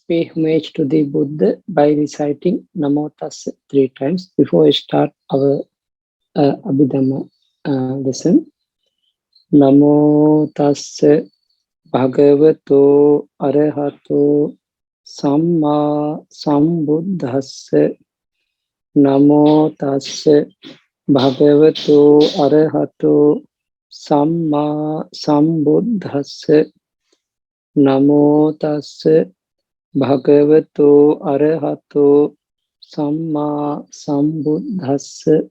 pay homage to the Buddha by reciting Namo Tassa 3 times before we start our Abhidhamma lesson. Namo Tassa Bhagavato Arahato Samma Sambuddhassa. Namo Tassa Bhagavato Arahato Samma Sambuddhassa. Namo Tassa Bhagavato Arahato Samma Sambuddhassa.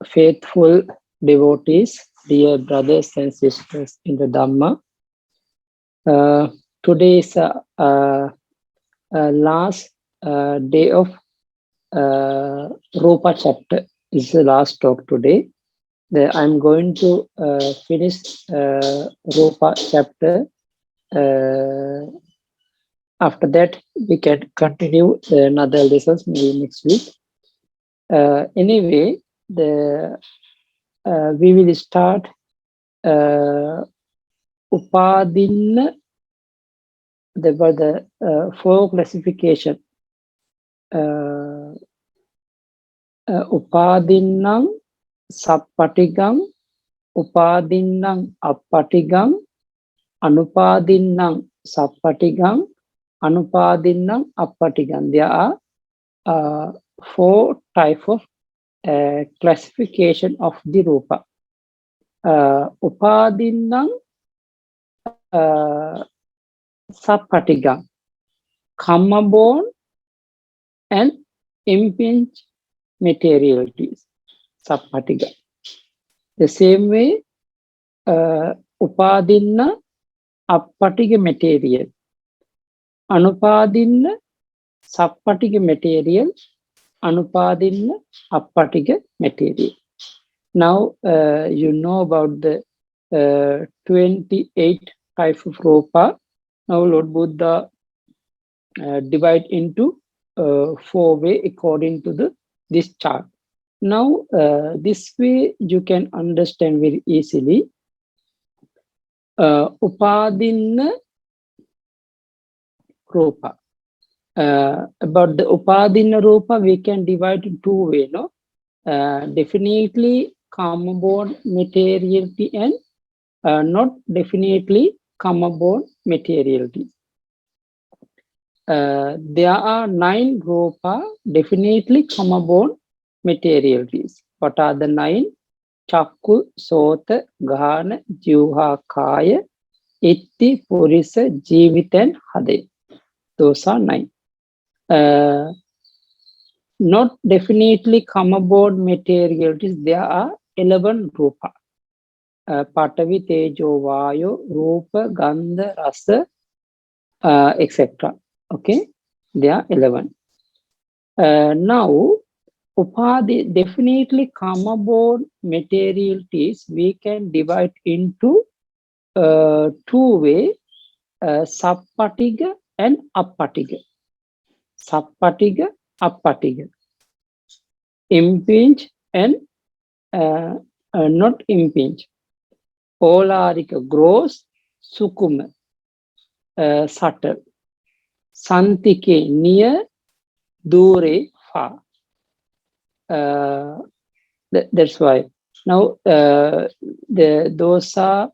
Faithful devotees, dear brothers and sisters in the Dhamma, today is last day of Rupa chapter. Is the last talk today. I'm going to finish Rupa chapter. After that, we can continue another lessons maybe next week. Anyway, we will start Upadinna. There were the 4 classification. Upadinnam Sappatigam, Upadinnam Appatigam, Anupadinnam Sappatigam, Anupadinnam Appatigam. There are 4 types of classification of the Rupa. Upadinnam Sappatigam, karma born and impinged materialities. Sappatiga. The same way, Upadinna Appatiga material. Anupadinna Sappatiga material. Anupadinna Appatiga material. Now, you know about the 28 types of Rupa. Now, Lord Buddha divide into 4 ways according to this chart. Now, this way you can understand very easily. Upadinna Rupa. About the Upadinna Rupa, we can divide in 2 ways. No? Definitely karma-born materiality and not definitely karma-born materiality. There are 9 Rupa, definitely karma-born materialities. What are the 9? Chakku, Sota, Ghana, Juha, Kaya, Itti, Purisa, Jivit and Hade. Those are 9. Not definitely karma-born materialities. There are 11 Rupa. Patavi, Tejo, Vayo, Rupa, Gandha, Rasa, etc. Okay, there are 11. Now, Upadi, definitely karma-born materialities, we can divide into 2 ways, Sappatiga and Appatiga. Sappatiga, Appatiga. Impinge and not impinge. Olarika, gross, Sukuma, subtle. Santike, near, Dure, far. That's why. Now, those are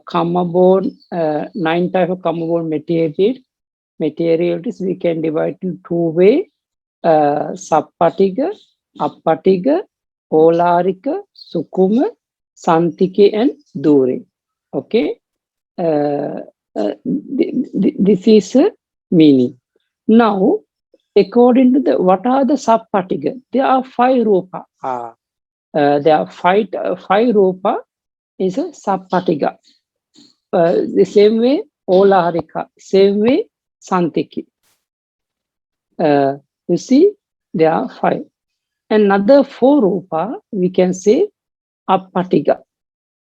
karma-born, 9 types of karma-born materialities. We can divide in 2 ways, Sappatiga, Appatiga, Olarika, Sukuma, Santike and Dure. Okay. This is a meaning. Now, according to what are the Sappatiga? There are 5 Rupa. There are 5 Rupa is a Sappatiga. The same way, Olarika, same way, Santiki. You see, there are 5. Another 4 Rupa, we can say Appatiga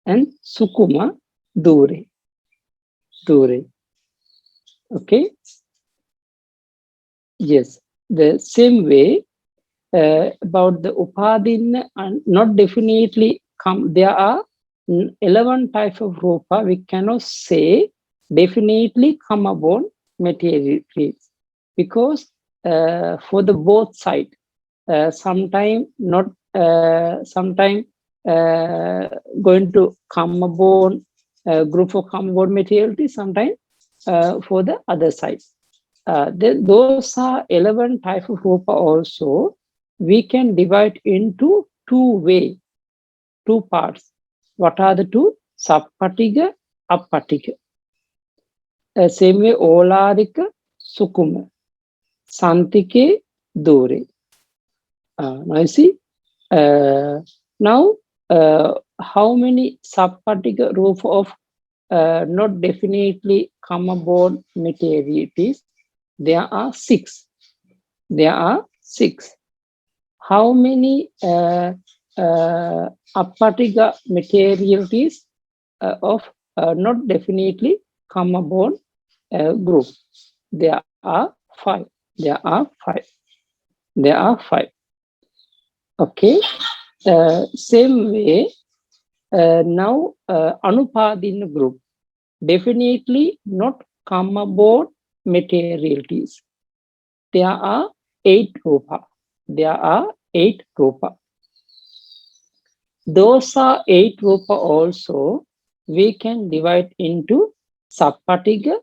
and Sukuma, Dure. Okay. Yes, the same way about the Upadinna and not definitely come. There are 11 types of Rupa. We cannot say definitely common materialities, because for the both side, sometime not, sometime going to common group of common materialities, sometime for the other side. Those are 11 type of rupa also. We can divide into two parts. What are the two? Sappatiga, Appatiga. Same way, Olarika, Sukuma. Santike, Dore. Now you see, now how many Sappatiga rupa of not definitely common materialities? There are six. There are six. How many Appatiga materialities of not definitely common group? There are five. There are five. There are five. Okay. Same way, now Anupadina group. Definitely not common materialities. There are 8 rupa. There are 8 rupa. Those are 8 rupa also. We can divide into Sappatiga,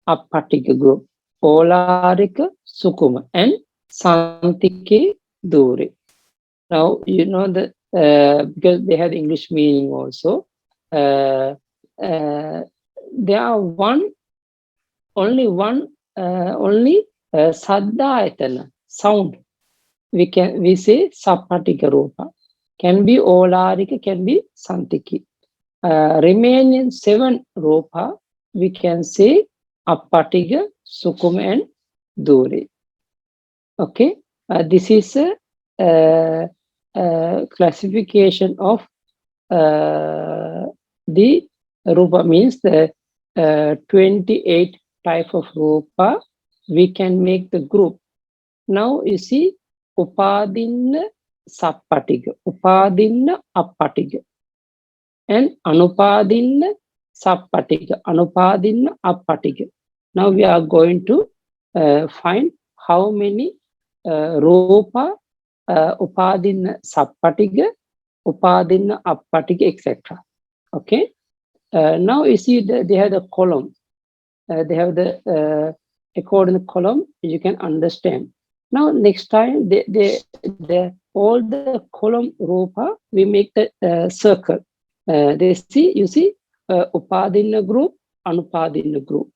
Appatiga group, Olarika, Sukuma, and Santike, Dure. Now, you know that because they have English meaning also. Uh, there are only Saddha sound. We say Sapatika Rupa. Can be Olarika, can be Santiki. Remaining 7 Rupa, we can say Appatiga, Sukuma, and Dure. Okay, this is a classification of the rupa, means the 28 type of rupa we can make the group. Now you see, Upadinna Sappatiga, Upadinna Appatiga, and Anupadinna Sappatiga, Anupadinna Appatiga. Now we are going to find how many rupa, Upadinna Sappatiga, Upadinna Appatiga, etc. Okay. Now you see they have the column. They have the according to column. You can understand. Now next time all the column rupa, we make the circle. You see Upadinna group, Anupadinna group.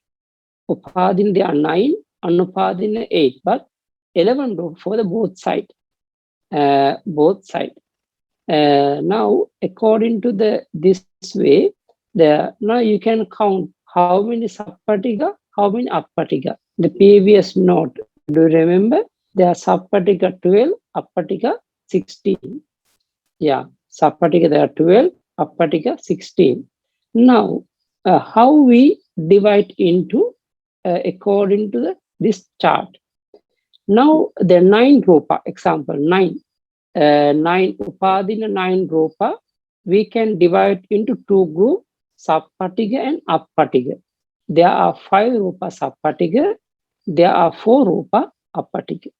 Upadin, there are 9, Anupadinna 8, but 11 group for the both side. Both side. Now according to this way, now you can count how many Sappatiga, how many Appatiga. The previous note, do you remember? There are Sappatiga 12, Appatiga 16. Yeah, Sappatiga there are 12, Appatiga 16. Now, how we divide into according to this chart. Now the 9 rupa, example 9. 9 Upadina, 9 rupa, we can divide into 2 groups, Sappatiga and Appatiga. There are 5 rupa Sappatiga, there are 4 rupa Appatiga.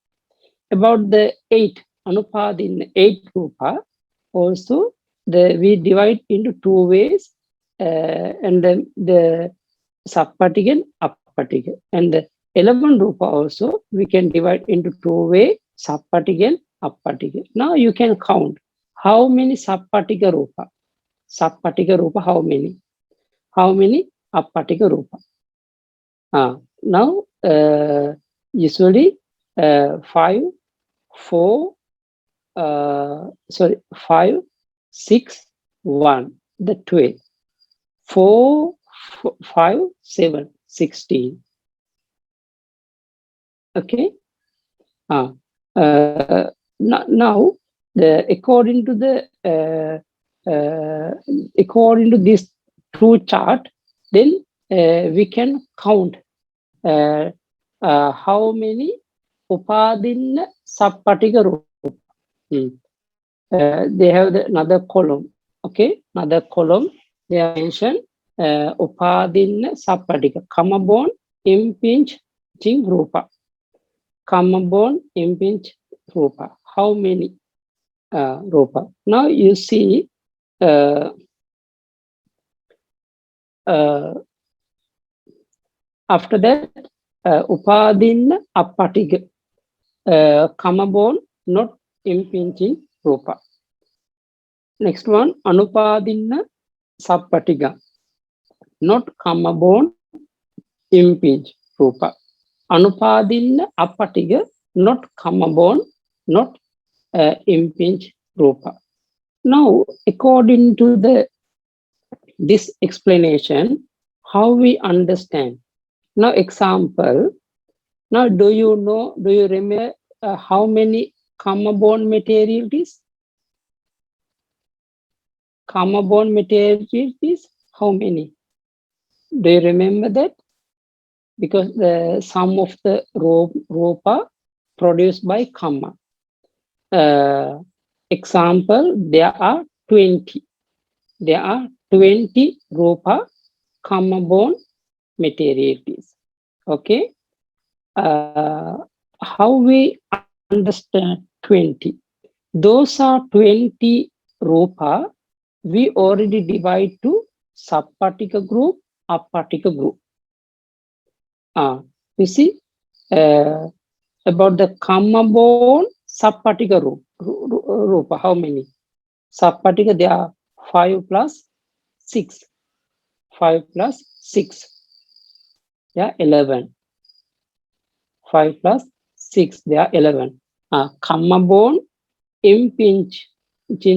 About the 8 Anupadina, 8 rupa, also we divide into 2 ways, and then the Sappatiga and Appatiga. And the 11 rupa also we can divide into 2 ways, Sappatiga and Appatiga. Now you can count how many Sappatiga rupa. Sappatiga rupa, how many? How many Appatiga rupa? Now, usually 5, 4, 5, 6, 1, the 12. 4, 5, 7, 16. Okay. Now, according to this 2 chart, then we can count how many Upadinna Sappatiga rupa. They have another column. Okay, another column. They are mentioned Upadinna Sappatika. Kamabon impinging Rupa. Kamabon impinge Rupa. How many Rupa? Now you see after that Upadinna Appatiga. Kamabon not impinging Rupa. Next one Anupadinna Sappatiga. Not Kamabon impinge Rupa. Anupadinna Appatiga. Not Kamabon not impinge Rupa. Now, according to this explanation, how we understand. Now, example. Now, do you remember how many comma bond material is? Comma bond material is how many? Do you remember that? Because the sum of the rope are produced by comma. Example, there are 20. There are 20 Rupa comma bond materialities. Okay. How we understand 20? Those are 20 Rupa. We already divide to Sappatika group, Appatika group. You see about the comma bond Sappatika Rupa. How many? Sappatika, there are 5 plus 6. 5 plus 6. Yeah, 11. 5 plus 6, they are 11. Kamma bone impinging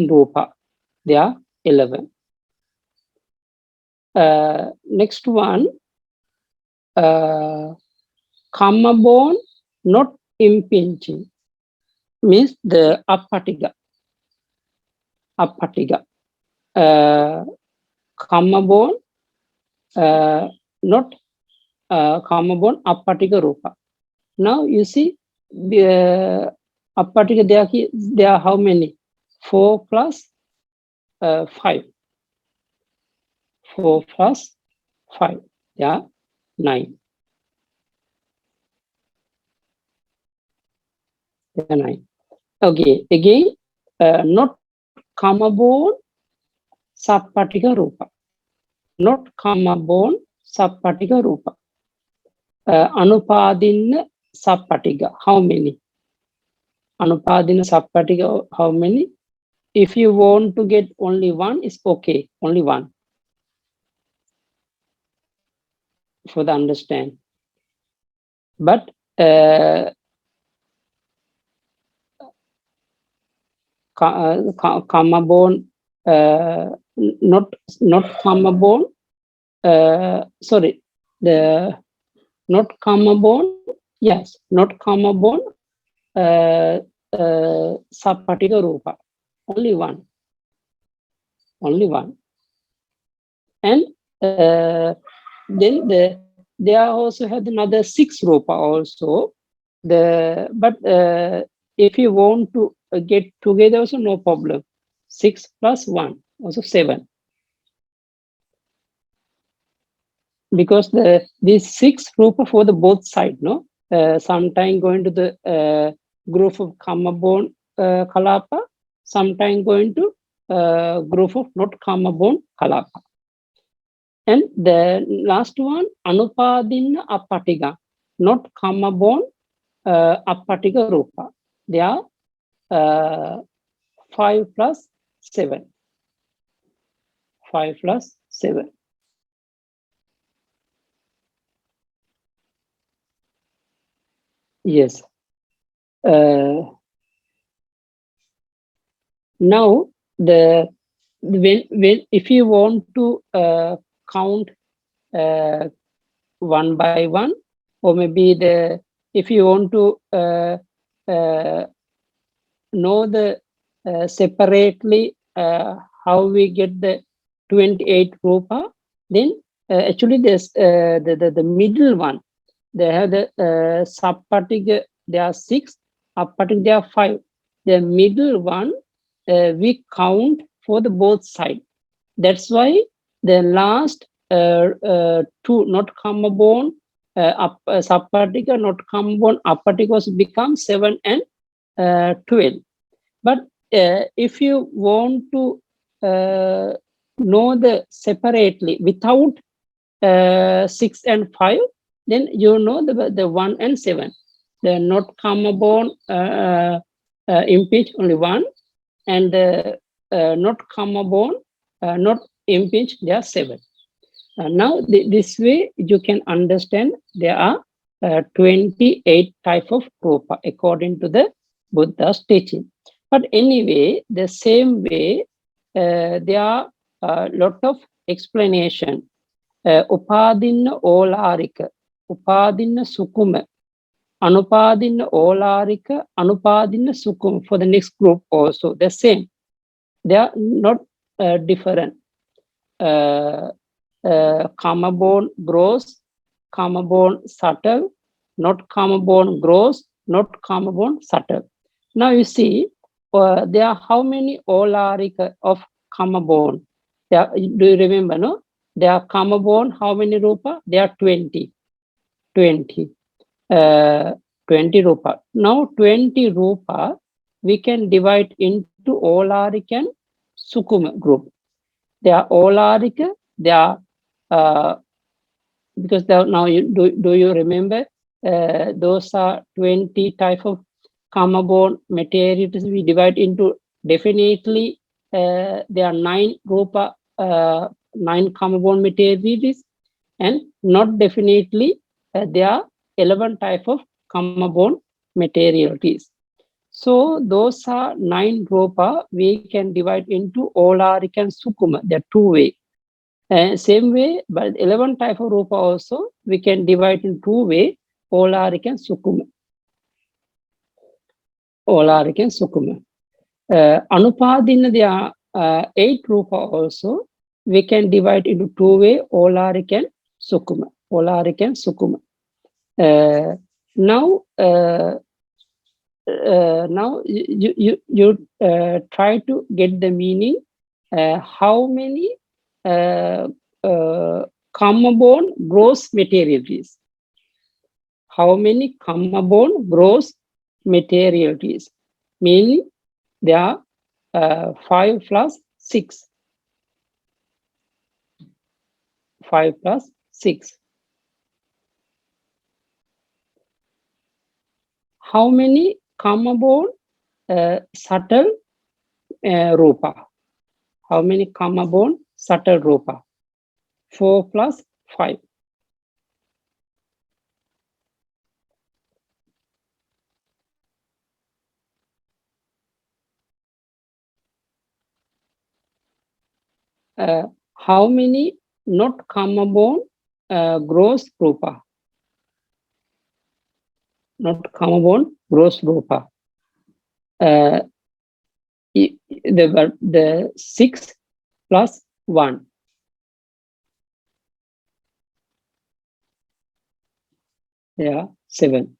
Rupa, they are 11. Next one, Kamma bone not impinging means the Appatiga. Appatiga. Kamma bone not Kamma bone Appatika Rupa. Now you see the Appatika, there are how many? 4 plus 5. 4 plus 5. Yeah, 9. Yeah, 9. Okay, again, not comma bone Sappatika Rupa. Not comma bone Sappatika Rupa. Anupadinna Sappatika. How many? Anupadinna Sappatika, how many? If you want to get only one, it's okay. Only one. For the understand. But comma bone, not comma bone. Sorry, the not comma bone. Yes, not comma bone. Sappatika Rupa. Only one. Only one. And then they also have another 6 Rupa also. But if you want to get together also, no problem. 6 plus 1, also 7. Because these 6 Rupa for the both side, no? Sometime going to the group of comma bone Kalapa, sometime going to group of not comma bone Kalapa. And the last one, Anupadinna Appatiga, not comma bone Appatika Rupa. They are 5 plus 7. 5 plus 7. Yes. Now when if you want to count one by one, or maybe if you want to know the separately how we get the 28 Rupa, then actually there's the middle one. They have the Sappatika, there are 6, Appatika, there are 5. The middle one we count for the both side. That's why the last two not comma bone subparticle not comma bone upparticles become 7 and 12. But if you want to know the separately without 6 and 5, then you know the 1 and 7. The not comma bone impinge only 1, and not comma bone not impinge, there are 7. Now this way you can understand there are 28 type of rupa according to the Buddha's teaching. But anyway, the same way there are a lot of explanation. Upadinna Olarika, Upadinna Sukuma, Anupadinna Olarika, Anupadinna Sukuma for the next group also the same. They are not different. Karma bone gross, karma bone subtle, not karma bone gross, not karma bone subtle. Now you see, there are how many Olarika of karma bone? Do you remember, no? There are karma bone, how many rupa? There are 20. 20. 20 rupa. Now 20 rupa, we can divide into Olarika and Sukuma group. They are Olarika, they are because now do you remember those are 20 type of karma bone materials we divide into. Definitely there are 9 rupa 9 karma bone materials, and not definitely there are 11 type of karma bone materials. So those are 9 rupa we can divide into Olarika and Sukuma. There are 2 ways. Same way, but 11 type of rupa also we can divide in 2 ways, Olarika and Sukuma. Olarika and Sukuma. Anupadina, there are 8 rupa also we can divide into 2 ways, Olarika and Sukuma. Olarika and Sukuma. Now you try to get the meaning. How many karma bone gross materials? How many karma bone gross materials? Meaning there are 5 plus 6. 5 plus 6. How many karma bone subtle rupa? How many karma bone subtle rupa? 4 plus 5. How many not karma bone gross rupa? Not karma bone gross rupa. The 6 plus 1. Yeah, 7.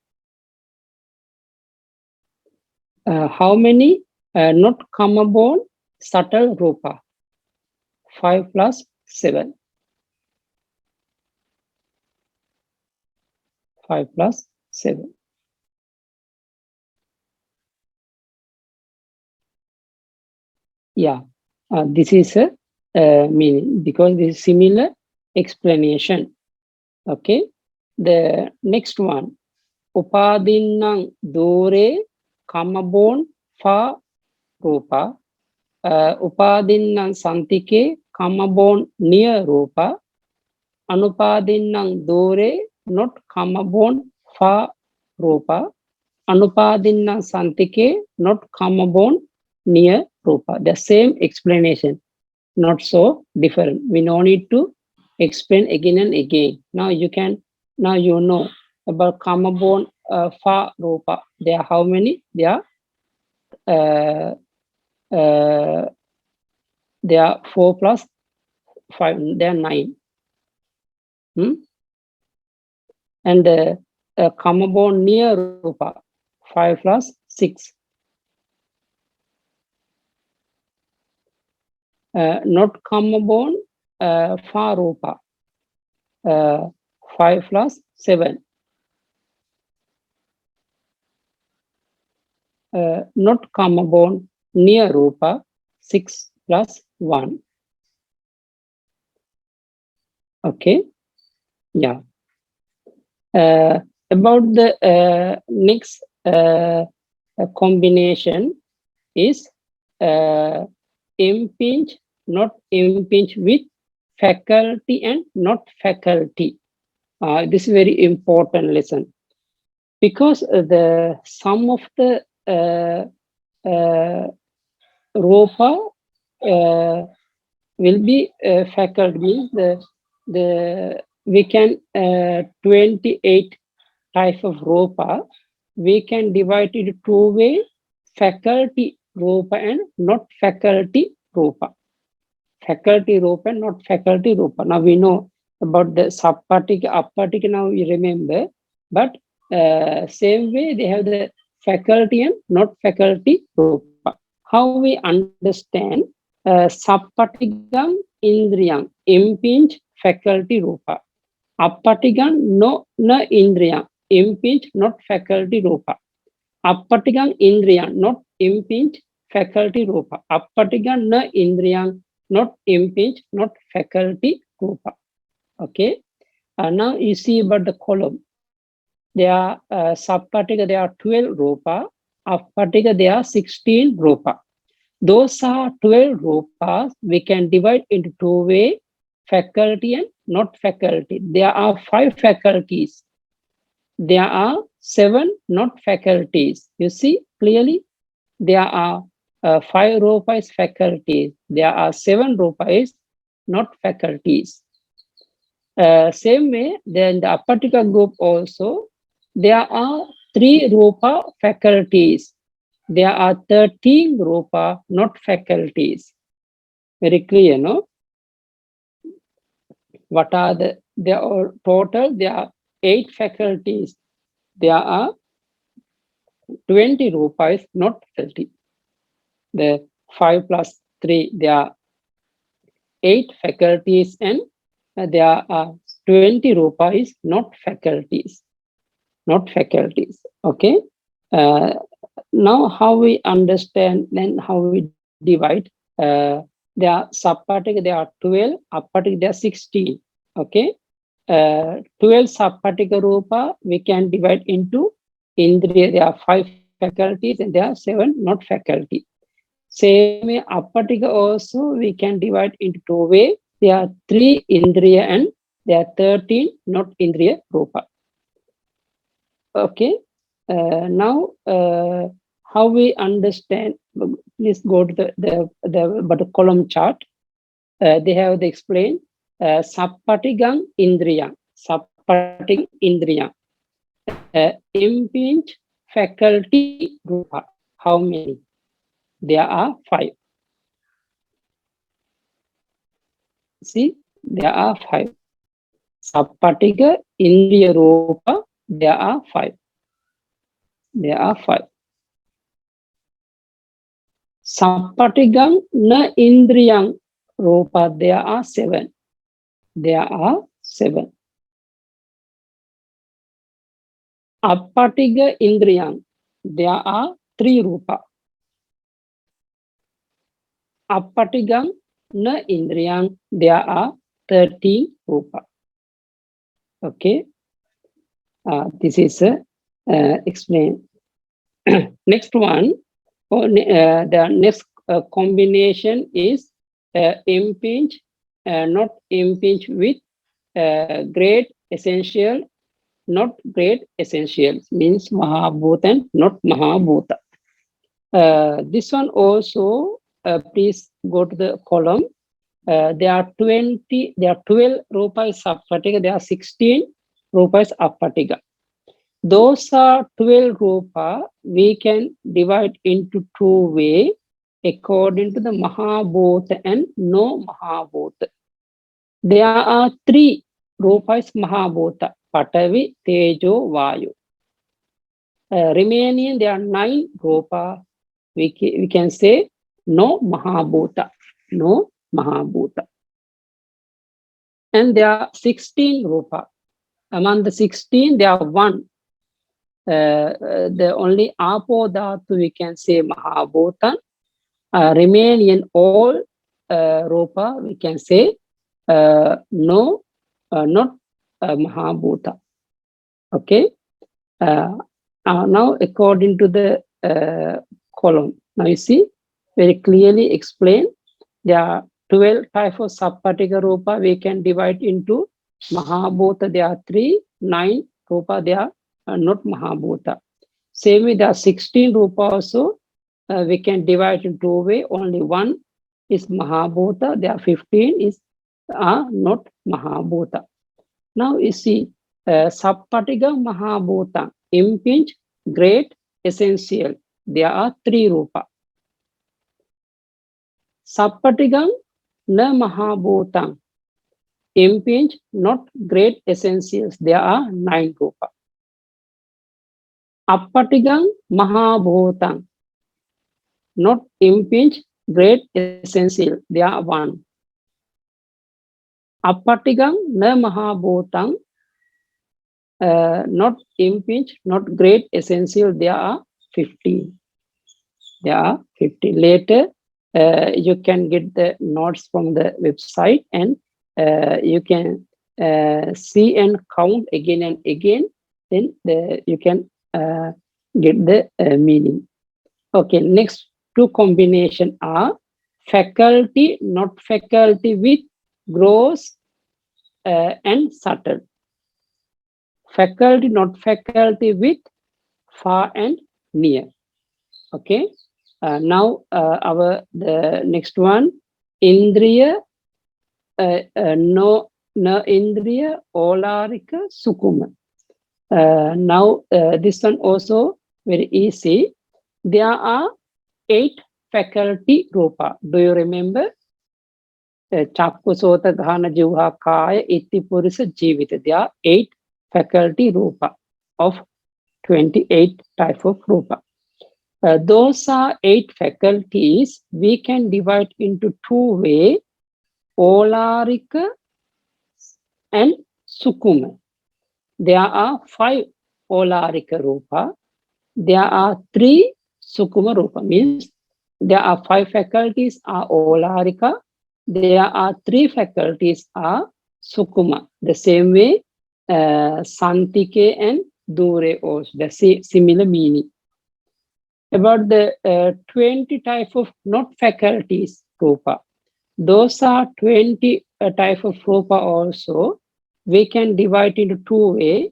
How many not karma bone subtle rupa? 5 plus 7. 5 plus 7. Yeah, this is a meaning because this is similar explanation. Okay, the next one, Upadinang dore kamabon fa rupa, Upadinang santike kamabon near rupa, Anupadinang dore not kamabon fa rupa, Anupadinang santike not kamabon near rupa. The same explanation, not so different. We no need to explain again and again. Now you know about karma bone fa rupa. There are how many? There are 4 plus 5. There are 9. And karma bone near rupa, 5 plus 6. Not karma bone fa rupa, 5 plus 7. Not comma bond near Rupa, 6 plus 1. Okay, yeah. About the next combination is impinge, not impinge with faculty and not faculty. This is very important lesson because the sum of the Rupa will be faculty, means the we can 28 type of Rupa we can divide it two way, faculty Rupa and not faculty Rupa. Faculty Rupa and not faculty Rupa. Now we know about the subparticle, upparticle, now we remember, but same way they have the faculty and not faculty Rupa. How we understand Sappatigam Indriyam, impinge faculty Rupa. Appatigam no na Indriyam, impinge not faculty Rupa. Appatigam Indriyam, not impinge faculty Rupa. Appatigam na Indriyam, not impinge, not faculty Rupa. Okay. Now you see about the column. There are Sappatika, there are 12 Rupa. Appatika, there are 16 Rupa. Those are 12 rupas we can divide into two ways, faculty and not faculty. There are 5 faculties. There are 7 not faculties. You see clearly? There are 5 rupas faculties. There are 7 rupas not faculties. Same way, then the Appatika group also, there are 3 rupa faculties. There are 13 Rupa, not faculties. Very clear, no? What are there are total? There are 8 faculties. There are 20 Rupas, not faculty. The 5 plus 3, there are 8 faculties and there are 20 Rupas, not faculties. Not faculties, okay? Now how we understand, then how we divide, there are subparticle, there are 12, apparticle, there are 16, okay? 12 subparticle Rupa we can divide into Indriya, there are 5 faculties and there are 7 not faculty. Same way apparticle also we can divide into two ways, there are 3 Indriya and there are 13 not Indriya Rupa. Okay, now how we understand, please go to the column chart. They have the explain Sappatigam Indriya, Sappatigam Indriya, impinge faculty Rupa. How many? There are 5. See, there are 5. Sappatika Indriya Rupa, there are 5. There are 5. Sappatigam na Indriyam Rupa, there are 7. There are 7. Appatiga Indriyam, there are 3 Rupa. Appatigam na Indriyam, there are 13 Rupa. Okay, this is explained. Next one, the next combination is impinge, not impinge with great essential, not great essentials, means Mahabhuta and not Mahabhuta. This one also, please go to the column. There are 12 rupees Appatika, there are 16 rupees Appatika. Those are 12 rupa we can divide into two ways according to the Mahabhuta and no Mahabhuta. There are 3 rupas Mahabhuta, Patavi, Tejo, Vayu. Remaining there are 9 rupa, we can say no Mahabhuta, no Mahabhuta. And there are 16 rupa. Among the 16, there are one. The only Apo Dhatu we can say Mahabhutan. Remain in all rupa we can say no, not Mahabhuta. Okay. Now according to the column, now you see very clearly explained. There are 12 types of Sappatika Rupa we can divide into Mahabhuta. There are 3, 9 Rupa they are not Mahabhuta. Same way there are 16 Rupa also we can divide in two ways. Only one is Mahabhuta. There are 15 is not Mahabhuta. Now you see Sappatika Mahabhuta, impinge, great, essential. There are 3 Rupa. Sappatikam na Mahabhutam, impinge, not great essentials. There are 9 Rupa. Appatikam Mahabhutam, not impinge, great essential. There are 1. Appatikam na Mahabhutam, not impinge, not great essential. There are 15. There are 15. Later, you can get the notes from the website and you can see and count again and again. Then you can get the meaning. Okay, next 2 combination are faculty, not faculty with gross and subtle. Faculty, not faculty with far and near. Okay. Now the next one, Indriya, no Indriya, Olarika, Sukuma. Now this one also very easy. There are 8 faculty Rupa. Do you remember? Chakku, Sota, Ghana, Jivha, Kaya, Iti, Purisa, Jivita. There are 8 faculty Rupa of 28 type of Rupa. Those are 8 faculties. We can divide into 2 ways, Olarika and Sukuma. There are 5 Olarika Rupa. There are 3 Sukuma Rupa. Means there are 5 faculties are Olarika. There are 3 faculties are Sukuma. The same way, Santike and Dure also, the similar meaning. About the 20 type of not faculties Rupa. Those are 20 type of Rupa also. We can divide into 2 ways.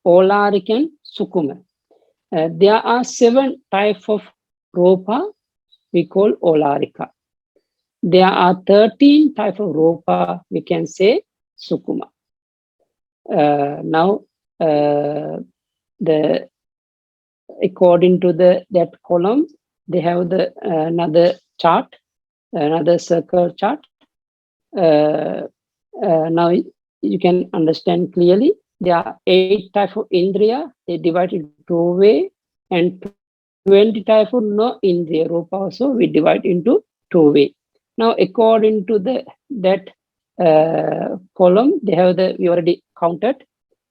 Olarik and Sukuma. There are 7 types of Rupa we call Olarika. There are 13 types of Rupa we can say Sukuma. Now the according to that column, they have the another chart, another circle chart. Now you can understand clearly. There are 8 types of Indriya. They divide into 2 ways, and 20 types of no Indriya Rupa also we divide into 2 ways. Now according to that column, they have we already counted.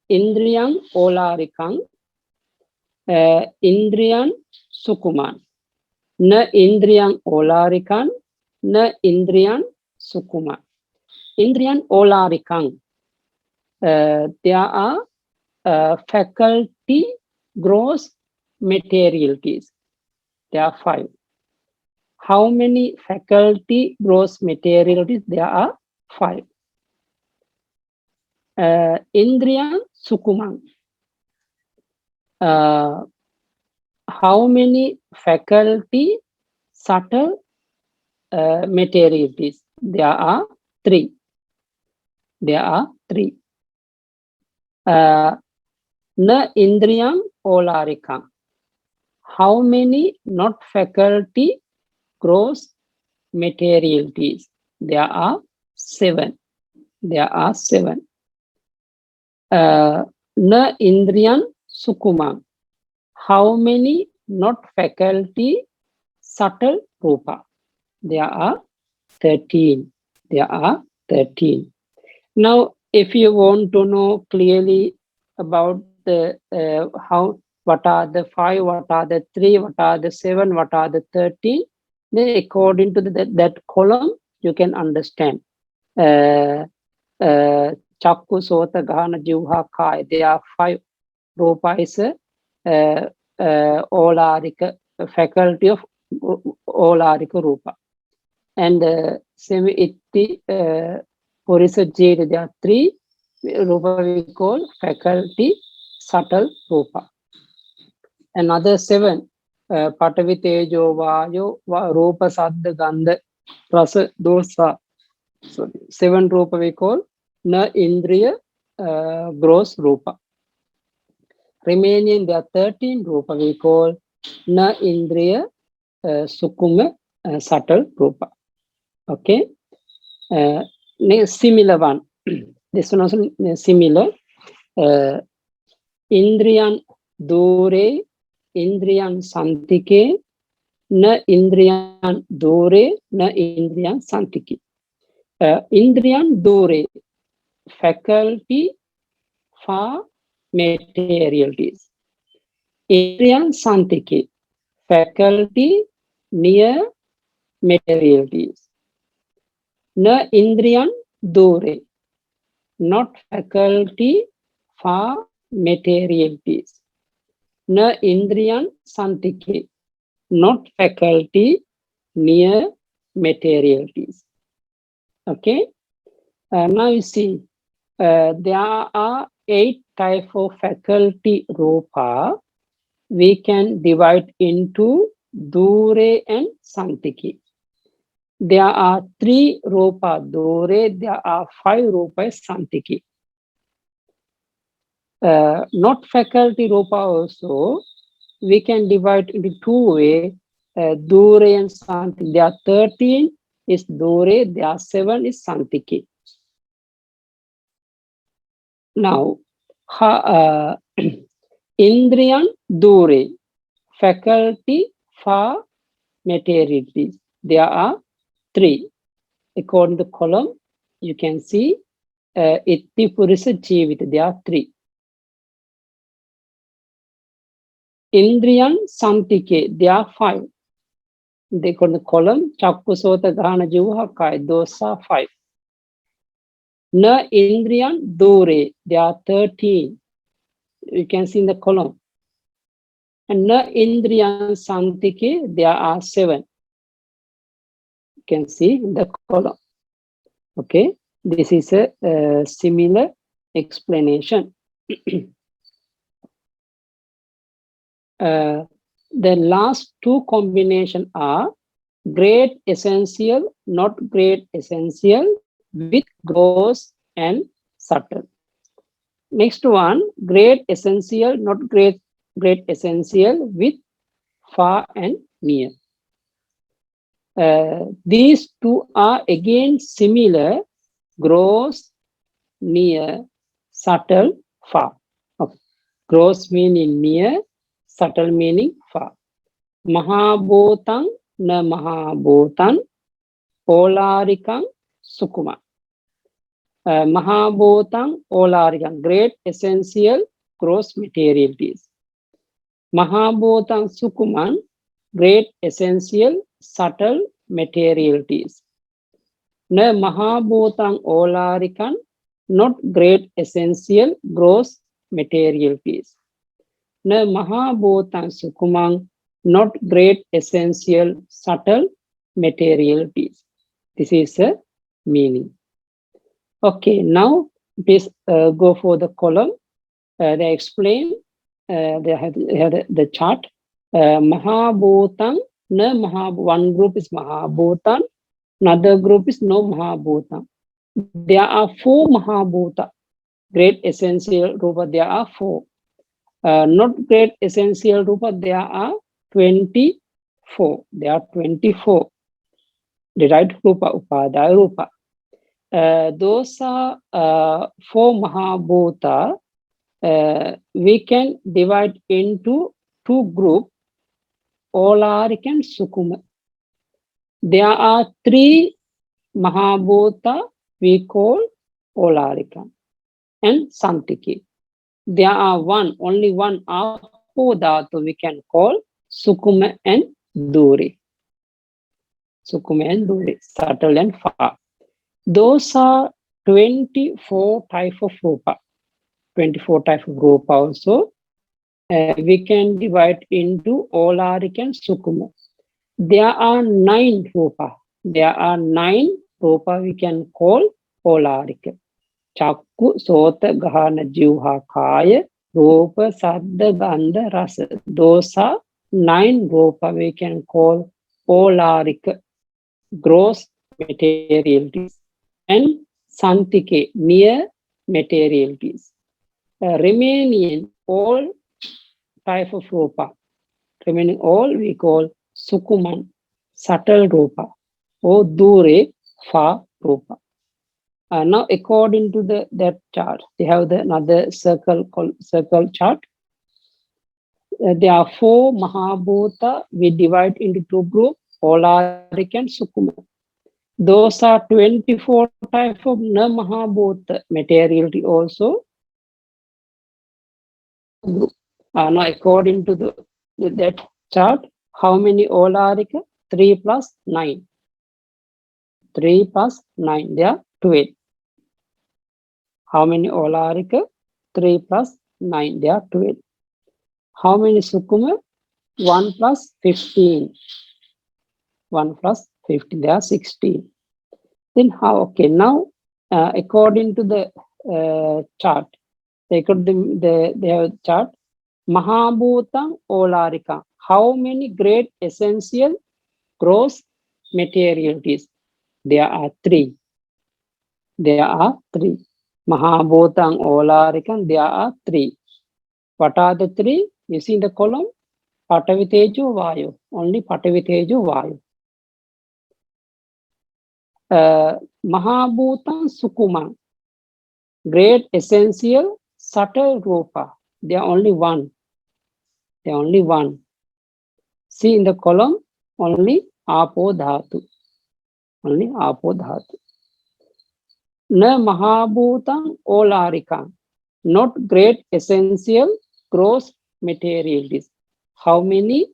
Indriyan Olarikang, Indriyan Sukuman. Na Indriyan Olarikan, na Indriyan Sukuman. Indriyan Olarikang. There are faculty gross materialities. There are 5. How many faculty gross materialities? There are 5. Indriyan Sukuman. How many faculty subtle materialities? There are 3. There are 3. Na Indriyam Olarikam. How many not faculty gross materialities? There are 7. There are 7. Na Indriyan Sukumam. How many not faculty subtle Rupa? There are 13. There are 13. Now, if you want to know clearly about the what are the 5, what are the 3, what are the 7, what are the 13, then according to that column, you can understand. Chakku, Sota, Ghana, Jivha, Kai. There are 5 Rupa is Olarika, faculty of Olarika Rupa. And semi itti Purisa Jade, there are 3 Rupa we call faculty subtle Rupa. Another 7 Patavi Tejo Vayo Rupa Saddha Gandha Rasa Dosa. So 7 Rupa we call Na Indriya gross Rupa. Remaining there are 13 Rupa we call Na Indriya Sukuma subtle Rupa. Okay. Similar one. This one also similar. Indriyan Dore, Indriyan Santike, Na Indriyan Dore, Na Indriyan Santike. Indriyan Dore, faculty for materialities. Indriyan Santike, faculty near materialities. Na Indriyan Dore, not faculty for materialities. Na Indriyan Santike, not faculty near materialities. Okay. Now you see, there are 8 types of faculty Rupa. We can divide into Dure and Santiki. There are 3 Rupa Dure, there are 5 Rupa Santiki. Not faculty Rupa also, we can divide into 2 ways, Dure and Santiki. There are 13 is Dure, there are 7 is Santiki. Now, Indriyan Dure, faculty for materialities. There are 3. According to the column, you can see Itti Purisa Jivita, there are 3. Indriyan Santike, there are 5. They call the column Chakku, Sota, Ghana, Jivha, Kai. Those are 5. Na Indriyan Dure, there are 13. You can see in the column. And Na Indriyan Santike, there are 7. You can see in the column. Okay, this is a similar explanation. The last 2 combinations are great essential, not great essential, with gross and subtle. Next one, great essential, not great essential, with far and near. These 2 are again similar, gross, near, subtle, far. Okay. Gross meaning near, subtle meaning far. Mahabhutang na Mahabhutan, Olarikang Sukuma. Mahabhutang, Olarikang, great essential, gross materialities. Mahabhutang Sukuman, great essential, subtle materialities. Na Mahabhutang Olarikan, not great essential, gross materialities. Na Mahabhutang Sukumang, not great essential, subtle materialities. This is a meaning. Okay, now please go for the column. They explain, they have the chart. Mahabhutang, na one group is Mahabhutan, another group is no Mahabhutan. There are 4 Mahabhuta, great essential Rupa, there are 4. Not great essential Rupa, there are 24. There are 24. The right Rupa, Upadaya Rupa. Those are 4 Mahabhuta. We can divide into 2 groups, Olarik and Sukuma. There are 3 Mahabhuta we call Olarika and Santiki. There are only one Apo Dhatu we can call Sukuma and Duri. Sukuma and Duri, subtle and far. Those are 24 type of Rupa. 24 type of Rupa also. We can divide into Olarik and Sukuma. There are 9 Rupa. There are 9 Rupa we can call Olarik. Chakku, Sota, Gahana, Jivha, Kaya, Rupa, Saddha, Gandha, Rasa. Those are 9 Rupa we can call Olarik, gross materialities, and Santike, near materialities. Remaining all type of Rupa, remaining all we call Sukuman, subtle Rupa, or Dure, far Rupa. Now, according to that chart, they have another circle chart. There are 4 Mahabhuta. We divide into 2 groups, Olarik and Sukuma. Those are 24 type of Mahabhuta materiality also. Now, according to that chart, how many Olarika? 3 plus 9. 3 plus 9, they are 12. How many Olarika? 3 plus 9, they are 12. How many Sukuma? 1 plus 15. 1 plus 15, they are 16. Then how? Okay, now according to the chart, they have chart. Mahabhutam Olarika. How many great essential gross materialities? There are 3. There are 3. Mahabhutam Olarika, there are 3. What are the 3? You see in the column? Patavi Tejo Vayu. Only Patavi Tejo Vayu. Mahabhutam Sukuma. Great essential subtle Rupa. There are only 1. There are only 1. See in the column, only Apo Dhatu. Only Apo Dhatu. Na Mahabhutam Olarika. Not great essential gross materialities. How many?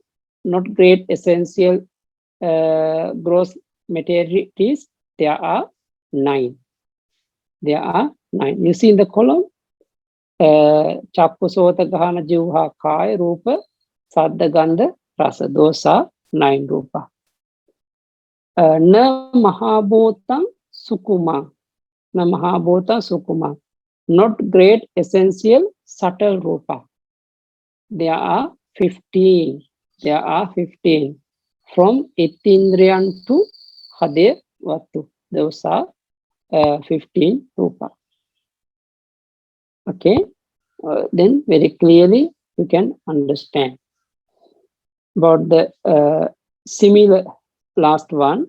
Not great essential gross materialities. There are 9. There are 9. You see in the column, Chakku, Sota, Gahana, Jivha, Kaya, Rupa, Saddha, Gandha, Rasa. Those are 9 Rupa. Na Mahabhutam Sukuma. Na Mahabhutam Sukuma. Not great essential subtle Rupa. There are 15. There are 15. From Itindriyan to Hade Vatu. Those are 15 Rupa. Okay. Then very clearly you can understand about the similar last one.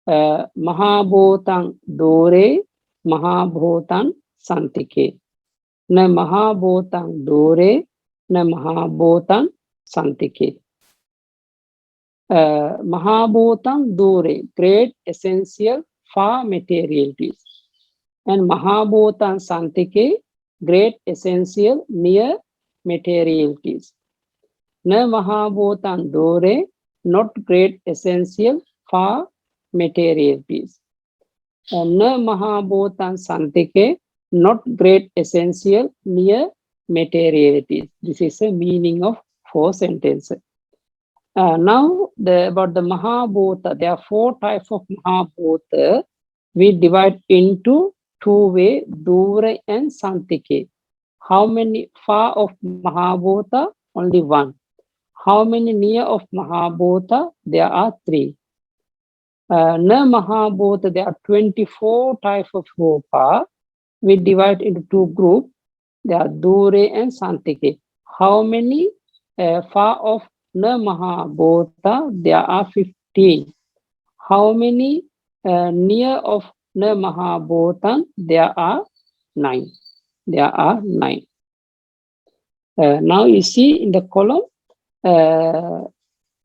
Mahabhutam Dore, Mahabhutam Santike. Na Mahabhutam Dore, na Mahabhutam Santike. Mahabhutam Dore, great essential far materialities. And Mahabhutam Santike, great essential near materialities. Na Mahabhutam Dore, not great essential far materialities. Na Mahabhutam Santike, not great essential near materialities. This is the meaning of 4 sentences. Now about the Mahabhuta, there are 4 types of Mahabhuta. We divide into 2 ways, Dura and Santike. How many far of Mahabhuta? Only 1. How many near of Mahabhuta? There are 3. Na Mahabhuta, there are 24 types of Rupa. We divide into 2 groups. There are Dure and Santike. How many far of Na Mahabhuta? There are 15. How many near of Na Mahabhuta? There are 9. There are 9. Now you see in the column,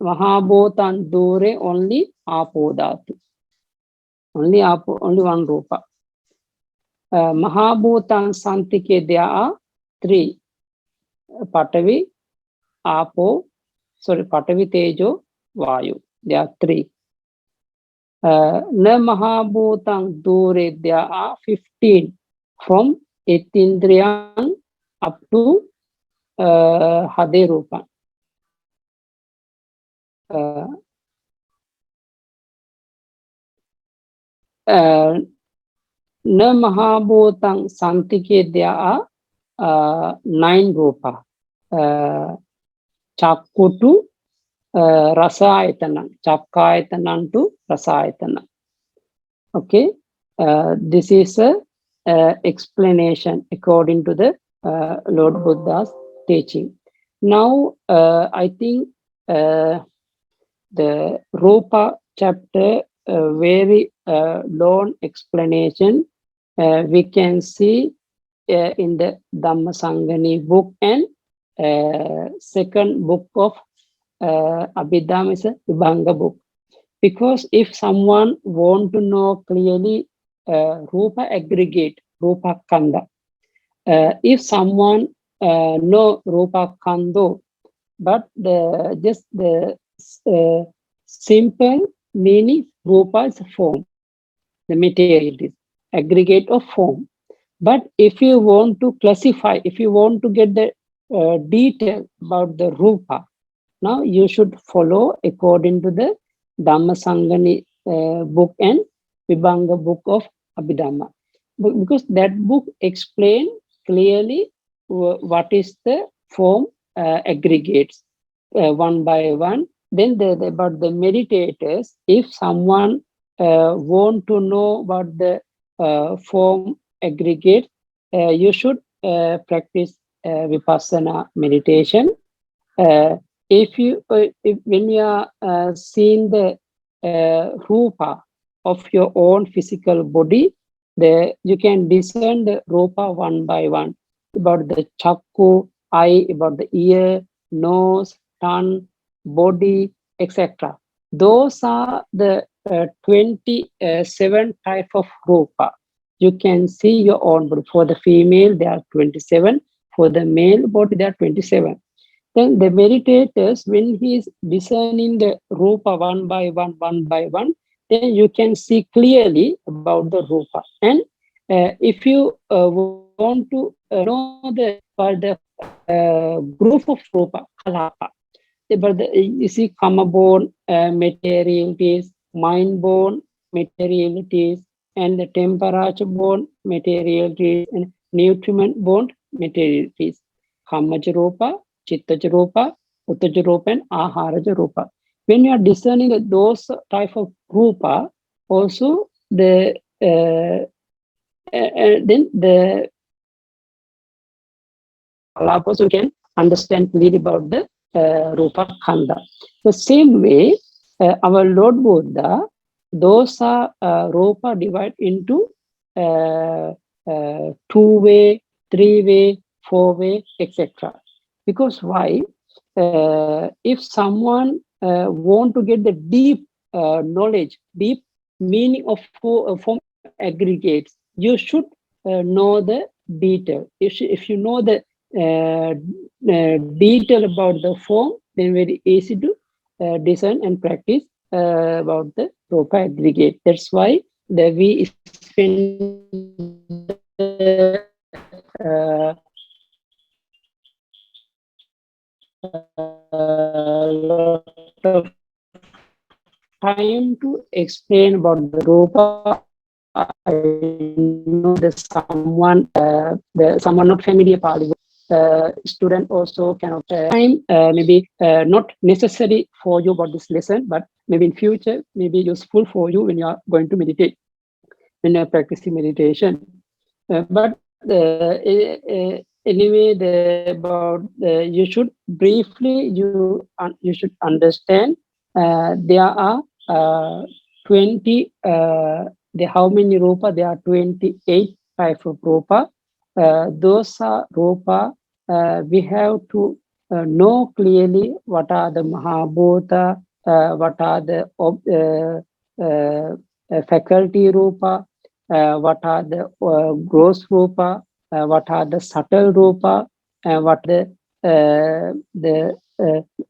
Mahabhutam Dure only Apo Dhatu. only apo, only one rupa. Mahabhutan Santike, there are three. Patavi, Apo, Patavi, Tejo, Vayu. There are three. Na Mahabhutan Dure, there are 15 from Itindriyang up to Hade Rupa. Na Mahabhutan Santike, there are 9 Rupa. Chakku to Rasayatana, Chakkayatanam to Rasayatana. Okay, this is a explanation according to the Lord Buddha's teaching. Now, I think the Rupa chapter, very long explanation we can see in the Dhammasangani book and second book of Abhidhamma is a Vibhanga book. Because if someone want to know clearly Rupa aggregate, Rupa Kanda, if someone know Rupa Kando, but just the simple meaning, Rupa is form, the material is aggregate of form. But if you want to classify, if you want to get the detail about the Rupa, now you should follow according to the Dhammasangani book and Vibhanga book of Abhidhamma. Because that book explain clearly what is the form aggregates one by one. Then about the meditators, if someone want to know about the form aggregate, you should practice Vipassana meditation. If when you are seeing the rupa of your own physical body, you can discern the rupa one by one, about the chakku, eye, about the ear, nose, tongue, body, etc. Those are the 27 type of rupa. You can see your own body. For the female, there are 27. For the male body, there are 27. Then the meditators, when he is discerning the rupa one by one, then you can see clearly about the rupa. And if you want to know the group of rupa, kalapa, but you see kama-born materialities, mind-born materialities, and the temperature-born materialities, and nutriment-born materialities. Kamaja rupa, chittaja rupa, uttaja rupa, and aharaja rupa. When you are discerning those type of rupa, also then the also you can understand clearly about the rupa khanda. The same way, our Lord Buddha, those are rupa divided into two-way, three-way, four-way, etc. Because why? If someone want to get the deep knowledge, deep meaning of form aggregates, you should know the detail. If you know the detail about the form, then very easy to discern and practice about the rupa aggregate. That's why we spend lot of time to explain about the rupa. I know that someone not familiar Pali student also cannot time maybe not necessary for you about this lesson, but maybe in future maybe useful for you when you are going to meditate, when you are practicing meditation. But anyway, about you should briefly you should understand there are 20 how many rupa? There are 28 type of rupa. Those are rupa. We have to know clearly what are the mahabhuta, what are the faculty rupa, what are the gross rupa, what are the subtle rupa, what the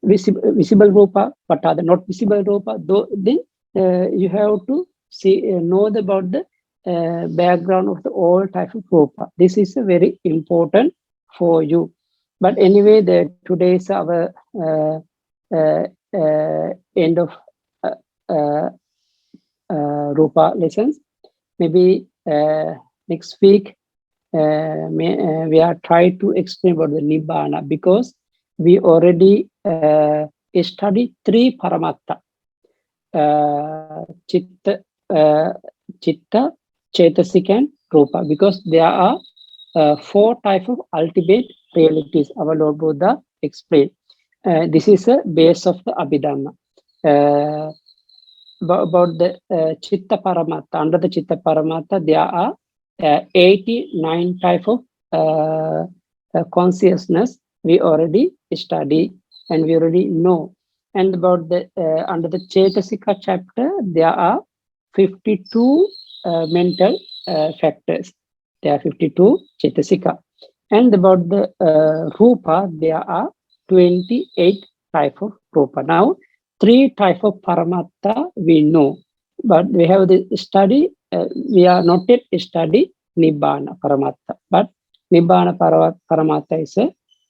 visible rupa, what are the not visible rupa. Though then you have to see know about the background of the all type of rupa. This is very important for you. But anyway, the today's our uh, end of uh, uh, rupa lessons. Maybe next week we are trying to explain about the nibbana, because we already studied three paramatta: chitta, chitta, chetasik, and rupa. Because there are four types of ultimate realities. Our Lord Buddha explained. This is a base of the Abhidhamma. Uh, about the Chitta Paramatta. Under the Chitta Paramatta, there are 89 type of consciousness we already study and we already know. And about the under the Chetasika chapter, there are 52 mental factors. There are 52 Chetasika. And about the Rupa, there are 28 type of Rupa. Now, three type of paramatta we know, but we have the study. We are not yet study nibbana paramatta, but nibbana paramatta is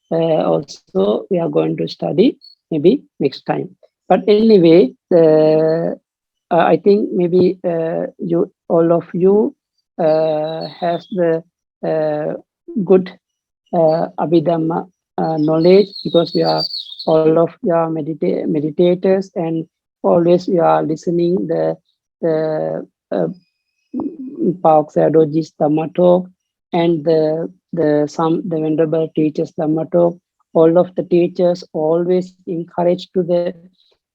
also we are going to study maybe next time. But anyway, I think maybe you all of you have the good Abhidhamma knowledge, because we are all of you are meditators, and always you are listening the Park Sadoji's Dhamma talk, and the venerable teachers Dhamma talk. All of the teachers always encourage to the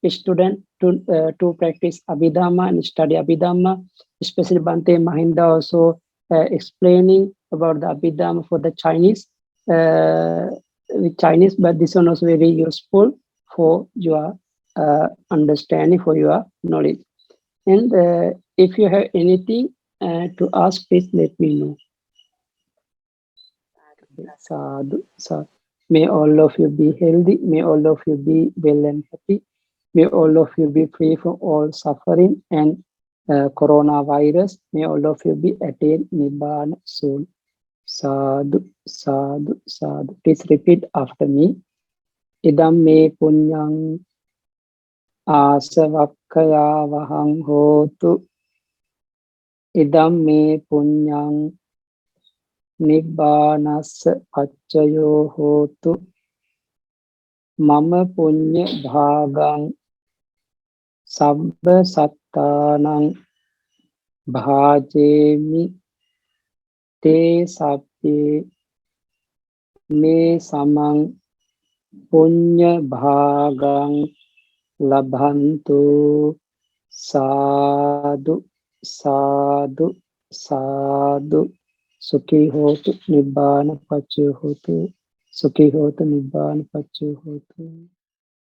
student to practice Abhidhamma and study Abhidhamma. Especially Bante Mahinda also explaining about the Abhidhamma for the Chinese with Chinese, but this one was very useful for your understanding, for your knowledge. And if you have anything to ask, please let me know. Sadhu, sadhu. May all of you be healthy. May all of you be well and happy. May all of you be free from all suffering and coronavirus. May all of you be attain Nibbana soon. Sadhu, sadhu, sadhu. Please repeat after me. Idam me punyang asavakkaya vahang hotu. Idam me punyang Nibbānassa paccayo hotu. Mama punya bhāgaṃ sabba sattānaṃ bhājemi te sabbhe me samaṃ punya bhāgaṃ labhantu. Sadhu, sadhu, sadhu. Sukhi hotu nibbana paccayo hotu. Sukhi hotu nibbana paccayo hotu.